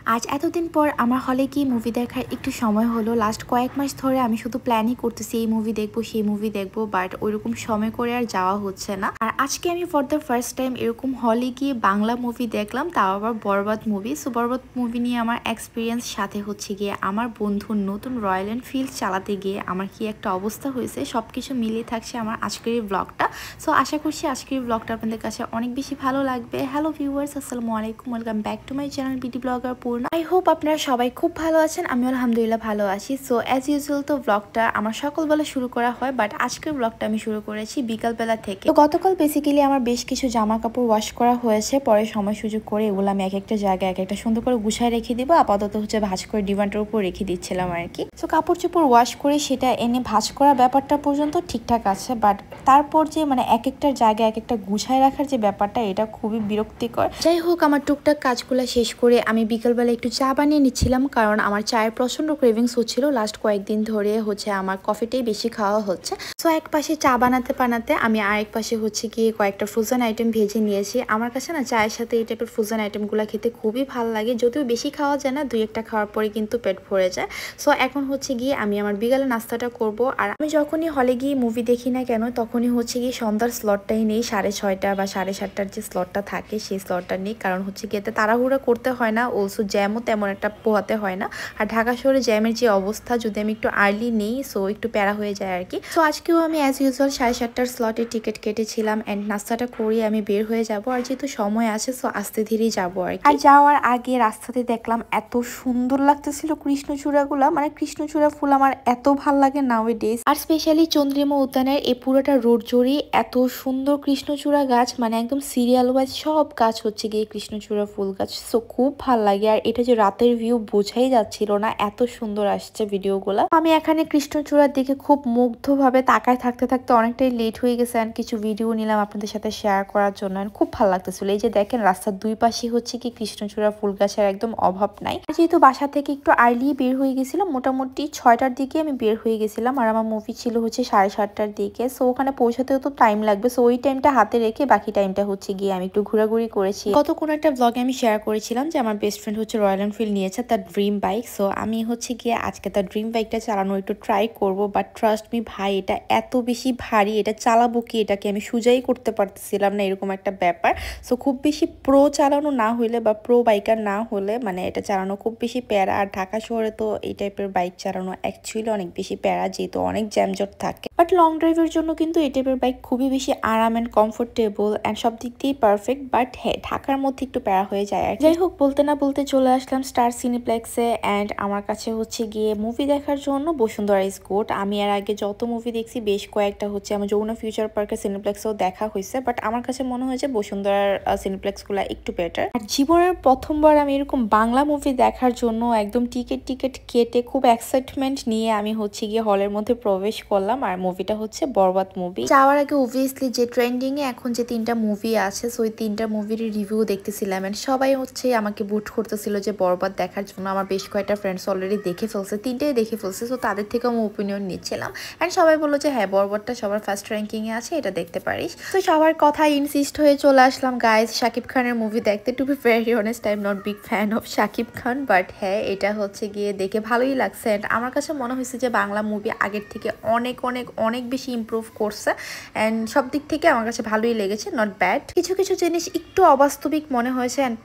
আজ এতদিন পর আমার হলে গিয়ে মুভি দেখার একটু সময় হলো। লাস্ট কয়েক মাস ধরে আমি শুধু প্ল্যানই করতেছি এই মুভি দেখবো সেই মুভি দেখবো, বাট ওইরকম সময় করে আর যাওয়া হচ্ছে না। আর আজকে আমি ফর দ্য ফার্স্ট টাইম এরকম হলে গিয়ে বাংলা মুভি দেখলাম, তাও আবার বরবাদ মুভি। সো বরবাদ মুভি নিয়ে আমার এক্সপিরিয়েন্স, সাথে হচ্ছে গিয়ে আমার বন্ধুর নতুন রয়্যাল এনফিল্ড চালাতে গিয়ে আমার কি একটা অবস্থা হয়েছে, সবকিছু মিলিয়ে থাকছে আমার আজকের এই ব্লগটা। সো আশা করছি আজকের এই ব্লগটা আপনাদের কাছে অনেক বেশি ভালো লাগবে। হ্যালো ভিউয়ার্স, আসসালামু আলাইকুম, welcome back to my channel BD blogger Purna. I hope আপনারা সবাই খুব ভালো আছেন, আমি আলহামদুলিল্লাহ ভালো আছি। সো অ্যাজ ইউজুয়াল তো ব্লগটা আমার সকালবেলা শুরু করা হয়, বাট আজকের ব্লগটা আমি শুরু করেছি বিকালবেলা থেকে। তো গতকাল বেসিক্যালি আমার বেশ কিছু জামা কাপড় ওয়াশ করা হয়েছে, পরে সময় সুযোগ করে এগুলো আমি এক একটা জায়গায় এক একটা সুন্দর করে গুছায় রেখে দিব। আপাতত হচ্ছে ভাঁজ করে ডিভানটার উপর রেখে দিচ্ছিলাম আর কি। সো কাপড় চোপড় ওয়াশ করে সেটা এনে ভাঁজ করা ব্যাপারটা পর্যন্ত ঠিকঠাক আছে, বাট তারপর যে মানে এক একটা জায়গায় এক একটা গুছায় রাখার যে ব্যাপারটা, এটা খুবই বিরক্তিকর। যাই হোক, আমার টুকটাক কাজগুলো শেষ করে আমি বিকালবেলা একটু চা বানিয়ে নিচ্ছিলাম, কারণ আমার চায়ের প্রচন্ড ক্রেভিংস হচ্ছিল। লাস্ট কয়েকদিন ধরে হচ্ছে আমার কফিটাই বেশি খাওয়া হচ্ছে। সো এক পাশে চা বানাতে বানাতে আমি আরেক পাশে হচ্ছে গিয়ে কয়েকটা ফ্রোজেন আইটেম ভেজে নিয়েছি। আমার কাছে না চায়ের সাথে এই টাইপের ফ্রোজেন আইটেমগুলো খেতে খুবই ভালো লাগে, যদিও বেশি খাওয়া যায় না, দুই একটা খাওয়ার পরে কিন্তু পেট ভরে যায়। সো এখন হচ্ছে গিয়ে আমি আমার বিকালে নাস্তাটা করব। আর আমি যখনই হলে গিয়ে মুভি দেখি না কেন, তখনই হচ্ছে গিয়ে সন্ধ্যার স্লটটাই নেই, 6:30 বা 7:30টার যে স্লটটা থাকে সেই স্লটটা নেই, কারণ হচ্ছে গিয়ে তাড়াহুড়া করতে হয় না, অলসো জ্যামও তেমন একটা পোহাতে হয় না। আর ঢাকা শহরে জ্যামের যে অবস্থা, যদি আমি একটু আর্লি নেই সো একটু প্যারা হয়ে যায় আর কি। সো আজকেও আমি অ্যাজ ইউজুয়াল 7:30টার স্লটের টিকিট কেটেছিলাম, অ্যান্ড নাস্তাটা করিয়ে আমি বের হয়ে যাব। আর যেহেতু সময় আছে সো আস্তে ধীরেই যাবো আর কি। আর যাওয়ার আগে রাস্তাতে দেখলাম এত সুন্দর লাগতেছিল কৃষ্ণচূড়াগুলা, মানে কৃষ্ণচূড়া ফুল আমার এত ভাল লাগে নাও ডেজ। আর স্পেশালি চন্দ্রিমা উদ্যানের এই পুরোটা রোড জুড়ে এত সুন্দর কৃষ্ণচূড়া গাছ, মানে একদম সিরিয়াল ওয়াইজ সব গাছ হচ্ছে গিয়ে কৃষ্ণচূড়া ফুল গাছ। সো খুব ভাল লাগে। আর এটা যে রাতের ভিউ বোঝাই যাচ্ছিল না, এত সুন্দর আসছে ভিডিওগুলো। আমি এখানে কৃষ্ণচূড়ার দিকে খুব মুগ্ধভাবে তাকায় থাকতে থাকতে অনেকটাই লেট হয়ে গেছে, আর কিছু ভিডিও নিলাম আপনাদের সাথে শেয়ার করার জন্য। খুব ভালো লাগতেছিল। এই যে দেখেন রাস্তার দুই পাশে হচ্ছে কি কৃষ্ণচূড়া ফুল গাছের একদম অভাব নাই। যেহেতু বাসা থেকে একটু আর্লি বের হয়ে গেছিলাম, মোটামুটি 6টার দিকে আমি বের হয়ে গেছিলাম, আর আমার মুভি ছিল হচ্ছে 7:30টার দিকে। সো ওখানে পৌঁছাতেও তো টাইম লাগবে, সো ওই টাইমটা হাতে রেখে বাকি টাইমটা হচ্ছে গিয়ে আমি একটু ঘোরাঘুরি করেছি। গত কোনো একটা ব্লগে আমি শেয়ার করেছিলাম যে আমার বেস্ট ফ্রেন্ড হচ্ছে রয়্যাল এনফিল্ড নিয়েছে, তার ড্রিম বাইক। সো আমি হচ্ছে গিয়ে আজকে তার ড্রিম বাইকটা চালানো একটু ট্রাই করব, বাট ট্রাস্ট মি ভাই, এটা এত বেশি ভারী, এটা চালাবো কি, এটাকে আমি সোজাই করতে পারতেছিলাম না, এরকম একটা ব্যাপার। সো খুব বেশি প্রো চালানো না হইলে বা প্রো বাইকার না হলে মানে এটা চালানো খুব বেশি প্যারা। আর ঢাকা শহরে তো এই টাইপের বাইক চালানো অ্যাকচুয়ালি অনেক বেশি প্যারা, যেহেতু অনেক জ্যামজট থাকে। বাট লং ড্রাইভের জন্য কিন্তু এই টাইপের বাইক খুবই বেশি আরাম অ্যান্ড কমফোর্টেবল অ্যান্ড সব দিক দিয়েই পারফেক্ট। বাট হ্যাঁ, ঢাকার মধ্যে একটু প্যারা হয়ে যায় আর। যাই হোক, বলতে না বলতে চলে আসলাম স্টার সিনেপ্লেক্সে, অ্যান্ড আমার কাছে হচ্ছে গিয়ে মুভি দেখার জন্য বসুন্ধরা ইজ গুড। আমি এর আগে যত মুভি দেখছি বেশ কয়েকটা হচ্ছে আমার যমুনা ফিউচার পার্কের সিনেপ্লেক্সেও দেখা হয়েছে, বাট আমার কাছে মনে হয়েছে বসুন্ধরার সিনেপ্লেক্সগুলো একটু বেটার। আর জীবনের প্রথমবার আমি এরকম বাংলা মুভি দেখার জন্য একদম টিকিট কেটে খুব এক্সাইটমেন্ট নিয়ে আমি হচ্ছে গিয়ে হলের মধ্যে প্রবেশ করলাম। আর মুভিটা হচ্ছে বরবাদ মুভি। যাওয়ার আগে অবভিয়াসলি যে ট্রেন্ডিং এ এখন যে 3টা মুভি আছে, সো ওই 3টা মুভির রিভিউ দেখতেছিলাম, এন্ড সবাই হচ্ছে আমাকে বুট করতেছিল যে বরবাদ দেখার জন্য। আমার বেশ কয়েকটা ফ্রেন্ডস অলরেডি দেখে ফেলছে, 3টাই দেখে ফেলছে, সো তাদের থেকে আমি ওপিনিয়ন নিচ্ছিলাম। এন্ড সবাই বললো যে হ্যাঁ, বরবাদটা সবার ফার্স্ট র্যাঙ্কিং এ আছে, এটা দেখতে পারিস। তো সবার কথা ইনসিস্ট হয়ে চলে আসলাম গাইস শাকিব খানের মুভি দেখতে। To be very honest, I am not big fan of Shakib Khan, but হ্যাঁ, এটা হচ্ছে গিয়ে দেখে ভালোই লাগছে। এন্ড আমার কাছে মনে হয়েছে যে বাংলা মুভি আগের থেকে অনেক অনেক অনেক বেশি ইমপ্রুভ করছে, অ্যান্ড সব দিক থেকে আমার কাছে ভালোই লেগেছে, নট ব্যাড। কিছু কিছু জিনিস একটু অবাস্তবিক মনে হয়েছে, অ্যান্ড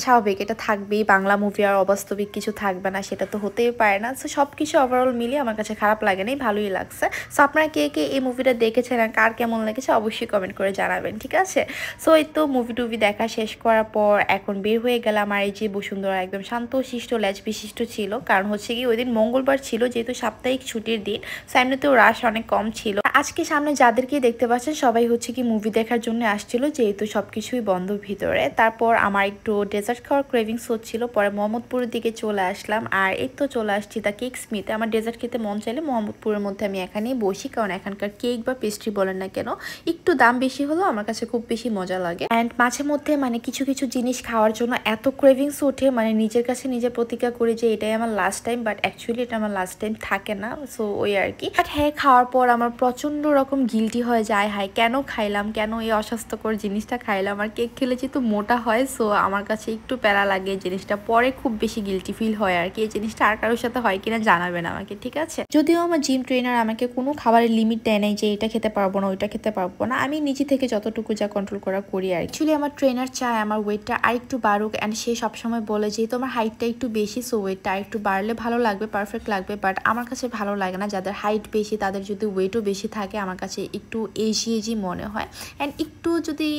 স্বাভাবিক, এটা থাকবেই, বাংলা মুভি আর অবাস্তবিক কিছু থাকবে না, সেটা তো হতেই পারে না। সো সব কিছু ওভারঅল মিলিয়ে আমার কাছে খারাপ লাগে নাই, ভালোই লাগছে। সো আপনারা কে কে এই মুভিটা দেখেছেন আর কার কেমন লেগেছে অবশ্যই কমেন্ট করে জানাবেন, ঠিক আছে? সো এই তো মুভি টুভি দেখা শেষ করার পর এখন বের হয়ে গেলাম। আর এই যে বসুন্ধরা একদম শান্ত শিষ্ট ল্যাজ বিশিষ্ট ছিল, কারণ হচ্ছে কি ওই দিন মঙ্গলবার ছিল, যেহেতু সাপ্তাহিক ছুটির দিন, সামনেতেও রাশ অনেক কম ছিল। আজকে সামনে যাদেরকে দেখতে পাচ্ছেন সবাই হচ্ছে কি মুভি দেখার জন্য আসছিল, যেহেতু সবকিছুই বন্ধ ভিতরে। তারপর আমার একটু ডেজার্ট খাওয়ার ক্রেভিংস হচ্ছিল, পরে মোহাম্মদপুরের দিকে চলে আসলাম। আর এই তো চলে আসছি দ্য কেক স্মিথে। আমার ডেজার্ট খেতে মন চাইলে মোহাম্মদপুরের মধ্যে আমি এখানেই বসি, কারণ এখানকার কেক বা পেস্ট্রি বলেন না কেন, একটু দাম বেশি হলেও আমার কাছে খুব বেশি মজা লাগে। অ্যান্ড মাঝে মধ্যে মানে কিছু কিছু জিনিস খাওয়ার জন্য এত ক্রেভিংস ওঠে, মানে নিজের কাছে নিজে প্রতিজ্ঞা করি যে এটাই আমার লাস্ট টাইম, বাট অ্যাকচুয়ালি এটা আমার লাস্ট টাইম থাকে না। সো ওই আর কি। বাট হ্যাঁ, খাওয়ার পর আমার প্রচুর প্রচন্ড রকম গিল্টি হয় যায়, হায় কেন খাইলাম, কেন এই অস্বাস্থ্যকর জিনিসটা খাইলাম। আর কেক খেলে যেহেতু মোটা হয়, সো আমার কাছে একটু প্যারা লাগে জিনিসটা, পরে খুব বেশি গিল্টি ফিল হয় আর কি। এই জিনিসটা আর কারোর সাথে হয় কিনা জানাবেন আমাকে, ঠিক আছে? যদিও আমার জিম ট্রেনার আমাকে কোনো খাবারের লিমিট দেয় নাই যে এটা খেতে পারবো না ওইটা খেতে পারবো না, আমি নিজে থেকে যতটুকু যা কন্ট্রোল করা করি আর অ্যাকচুয়ালি আমার ট্রেনার চায় আমার ওয়েটটা আর একটু বাড়ুক, অ্যান্ড সে সবসময় বলে যেহেতু আমার হাইটটা একটু বেশি, সো ওয়েটটা আর একটু বাড়লে ভালো লাগবে, পারফেক্ট লাগবে। বাট আমার কাছে ভালো লাগে না, যাদের হাইট বেশি তাদের যদি ওয়েটও বেশি থাকে আমার কাছে একটু এজি এজি মনে হয়। অ্যান্ড একটু যদি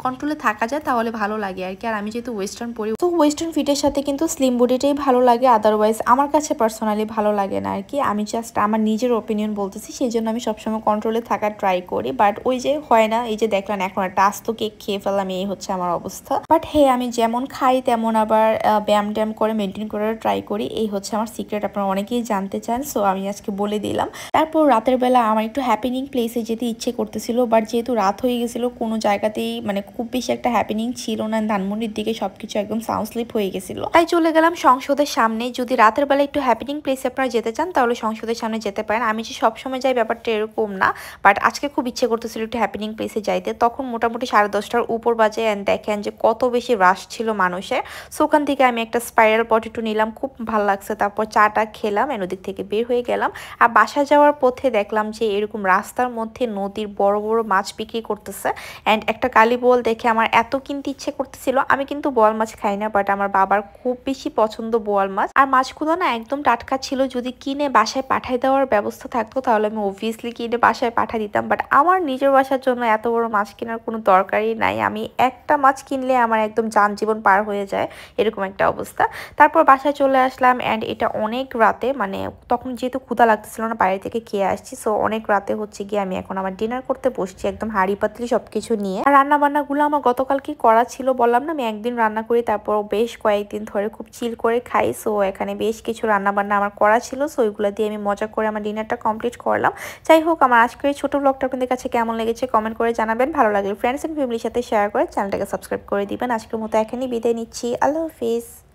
কন্ট্রোলে থাকা যায় তাহলে ভালো লাগে আর কি। আর আমি যেহেতু ওয়েস্টার্ন পরি, তো ওয়েস্টার্ন ফিটের সাথে কিন্তু স্লিম বডিটাই ভালো লাগে, আদারওয়াইজ আমার কাছে পার্সোনালি ভালো লাগে না আর কি। আমি জাস্ট আমার নিজের ওপিনিয়ন বলতেছি, সেই জন্য আমি সবসময় কন্ট্রোলে থাকার ট্রাই করি। বাট ওই যে হয় না, এই যে দেখলেন এখন একটা আস্ত কেক খেয়ে ফেললাম, এই হচ্ছে আমার অবস্থা। বাট হ্যাঁ, আমি যেমন খাই তেমন আবার ব্যায়াম ট্যায়াম করে মেনটেন করার ট্রাই করি, এই হচ্ছে আমার সিক্রেট। আপনারা অনেকেই জানতে চান, সো আমি আজকে বলে দিলাম। তারপর রাতের বেলা আমার একটু হ্যাপেনিং প্লেসে যেতে ইচ্ছে করতেছিল, বাট যেহেতু রাত হয়ে গেছিল কোনো জায়গাতেই মানে খুব বেশি একটা হ্যাপেনিং ছিল না, ধানমন্ডির দিকে সবকিছু একদম সাউন্ড স্লিপ হয়ে গেছিল, তাই চলে গেলাম সংসদের সামনে। যদি রাতের বেলা একটু হ্যাপেনিং প্লেসে আপনারা যেতে চান তাহলে সংসদের সামনে যেতে পারেন। আমি যে সবসময় যাই ব্যাপারটা এরকম না, বাট আজকে খুব ইচ্ছে করতেছিল একটু হ্যাপেনিং প্লেসে যাইতে। তখন মোটামুটি 10:30টার উপর বাজে, অ্যান্ড দেখেন যে কত বেশি রাশ ছিল মানুষের। সো ওখান থেকে আমি একটা স্পাইরাল পটেটো নিলাম, খুব ভালো লাগছে। তারপর চাটা খেলাম, এর ওদিক থেকে বের হয়ে গেলাম। আর বাসা যাওয়ার পথে দেখলাম যে এরকম রাস্তার মধ্যে নদীর বড় বড় মাছ বিক্রি করতেছে, অ্যান্ড একটা কালী বোয়াল দেখে আমার এত কিনতে ইচ্ছে করতেছিল। আমি কিন্তু বোয়াল মাছ খাই না, বাট আমার বাবার খুব বেশি পছন্দ বোয়াল মাছ। আর মাছগুলো না একদম টাটকা ছিল, যদি কিনে বাসায় পাঠাই দেওয়ার ব্যবস্থা থাকতো তাহলে আমি অবভিয়াসলি কিনে বাসায় পাঠিয়ে দিতাম। বাট আমার নিজের বাসার জন্য এত বড় মাছ কেনার কোনো দরকারই নাই, আমি একটা মাছ কিনলে আমার একদম জীবন পার হয়ে যায়, এরকম একটা অবস্থা। তারপর বাসায় চলে আসলাম, অ্যান্ড এটা অনেক রাতে, মানে তখন যেহেতু ক্ষুধা লাগতেছিল না, বাইরে থেকে খেয়ে আসছি, সো অনেক রাতে হচ্ছে গিয়ে আমি এখন আমার ডিনার করতে বসছি একদম হাঁড়ি পাতলি সবকিছু নিয়ে। আর রান্না বান্নাগুলো আমার গতকালকে করা ছিল, বললাম না আমি একদিন রান্না করি তারপর বেশ কয়েকদিন ধরে খুব চিল করে খাই। সো এখানে বেশ কিছু রান্না বান্না আমার করা ছিল, সো ওইগুলো দিয়ে আমি মজা করে আমার ডিনারটা কমপ্লিট করলাম। যাই হোক, আমার আজকের এই ছোট ব্লগটা আপনাদের কাছে কেমন লেগেছে কমেন্ট করে জানাবেন। ভালো লাগলে ফ্রেন্ডস এন্ড ফ্যামিলির সাথে শেয়ার করে চ্যানেলটাকে সাবস্ক্রাইব করে দিবেন। আজকের মতো এখানেই বিদায় নিচ্ছি, আল্লাহ হাফিজ।